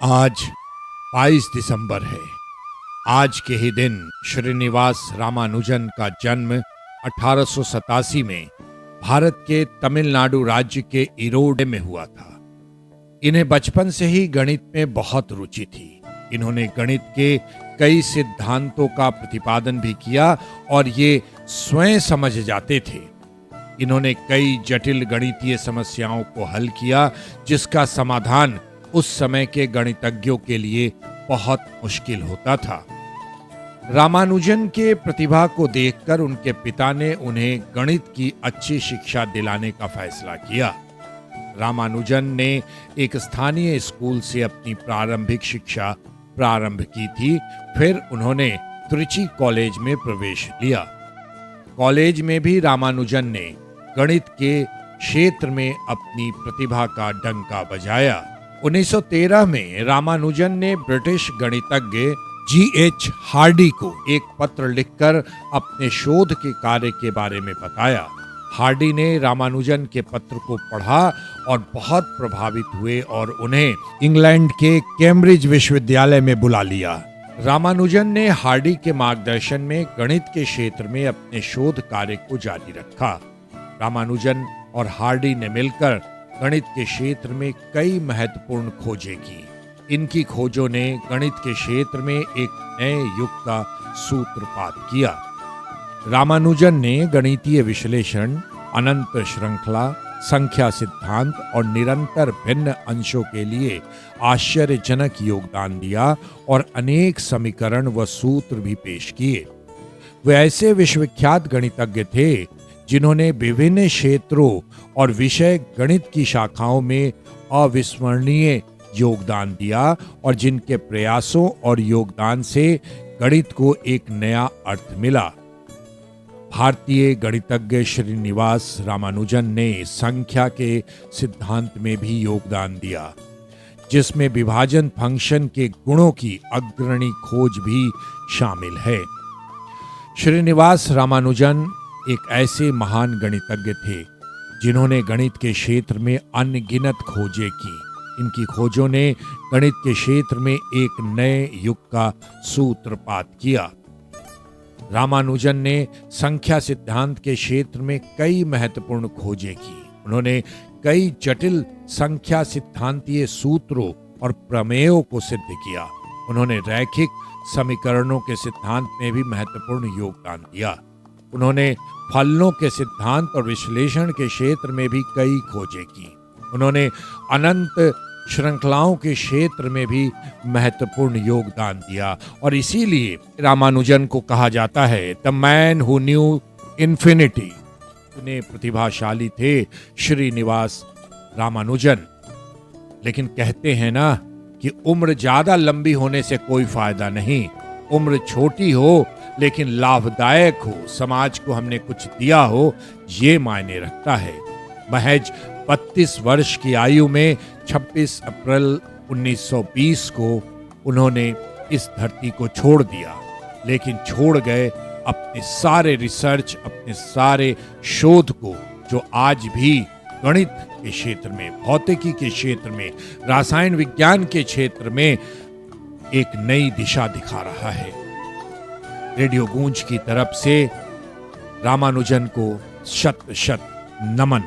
आज 22 दिसंबर है। आज के ही दिन श्रीनिवास रामानुजन का जन्म 1887 में भारत के तमिलनाडु राज्य के इरोड में हुआ था। इन्हें बचपन से ही गणित में बहुत रुचि थी। इन्होंने गणित के कई सिद्धांतों का प्रतिपादन भी किया और ये स्वयं समझ जाते थे। इन्होंने कई जटिल गणितीय समस्याओं को हल किया, जिसका समाधान उस समय के गणितज्ञों के लिए बहुत मुश्किल होता था। रामानुजन के प्रतिभा को देखकर उनके पिता ने उन्हें गणित की अच्छी शिक्षा दिलाने का फैसला किया। रामानुजन ने एक स्थानीय स्कूल से अपनी प्रारंभिक शिक्षा प्रारंभ की थी। फिर उन्होंने त्रिची कॉलेज में प्रवेश लिया। कॉलेज में भी रामानुजन ने गणित के क्षेत्र में अपनी प्रतिभा का डंका बजाया। 1913 में रामानुजन ने ब्रिटिश गणितज्ञ G.H. हार्डी को एक पत्र लिखकर अपने शोध के कार्य के बारे में बताया। हार्डी ने रामानुजन के पत्र को पढ़ा और बहुत प्रभावित हुए और उन्हें इंग्लैंड के कैम्ब्रिज विश्वविद्यालय में बुला लिया। रामानुजन ने हार्डी के मार्गदर्शन में गणित के क्षेत्र में अपने शोध कार्य को जारी रखा। रामानुजन और हार्डी ने मिलकर गणित के क्षेत्र में कई महत्वपूर्ण खोजें की। इनकी खोजों ने गणित के क्षेत्र में एक नए युग का सूत्रपात किया। रामानुजन ने गणितीय विश्लेषण, अनंत श्रृंखला, संख्या सिद्धांत और निरंतर भिन्न अंशों के लिए आश्चर्यजनक योगदान दिया और अनेक समीकरण व सूत्र भी पेश किए। वे ऐसे विश्वविख्यात गणितज्ञ थे जिन्होंने विभिन्न क्षेत्रों और विषय गणित की शाखाओं में अविस्मरणीय योगदान दिया और जिनके प्रयासों और योगदान से गणित को एक नया अर्थ मिला। भारतीय गणितज्ञ श्रीनिवास रामानुजन ने संख्या के सिद्धांत में भी योगदान दिया, जिसमें विभाजन फंक्शन के गुणों की अग्रणी खोज भी शामिल है। श्रीनिवास रामानुजन एक ऐसे महान गणितज्ञ थे जिन्होंने गणित के क्षेत्र में अनगिनत खोजें की। इनकी खोजों ने गणित के क्षेत्र में एक नए युग का सूत्रपात किया। रामानुजन ने संख्या सिद्धांत के क्षेत्र में कई महत्वपूर्ण खोजें की। उन्होंने कई जटिल संख्या सिद्धांतीय सूत्रों और प्रमेयों को सिद्ध किया। उन्होंने रैखिक समीकरणों के सिद्धांत में भी महत्वपूर्ण योगदान दिया। उन्होंने फलनों के सिद्धांत और विश्लेषण के क्षेत्र में भी कई खोजें की। उन्होंने अनंत श्रृंखलाओं के क्षेत्र में भी महत्वपूर्ण योगदान दिया और इसीलिए रामानुजन को कहा जाता है the man who knew infinity. इतने प्रतिभाशाली थे श्रीनिवास रामानुजन। लेकिन कहते हैं ना कि उम्र ज्यादा लंबी होने से कोई फायदा नहीं। उम्र छोटी हो लेकिन लाभदायक हो, समाज को हमने कुछ दिया हो, ये मायने रखता है। महज 32 वर्ष की आयु में 26 अप्रैल 1920 को उन्होंने इस धरती को छोड़ दिया, लेकिन छोड़ गए अपने सारे रिसर्च, अपने सारे शोध को, जो आज भी गणित के क्षेत्र में, भौतिकी के क्षेत्र में, रसायन विज्ञान के क्षेत्र में एक नई दिशा दिखा रहा है। रेडियो गूंज की तरफ से रामानुजन को शत शत नमन।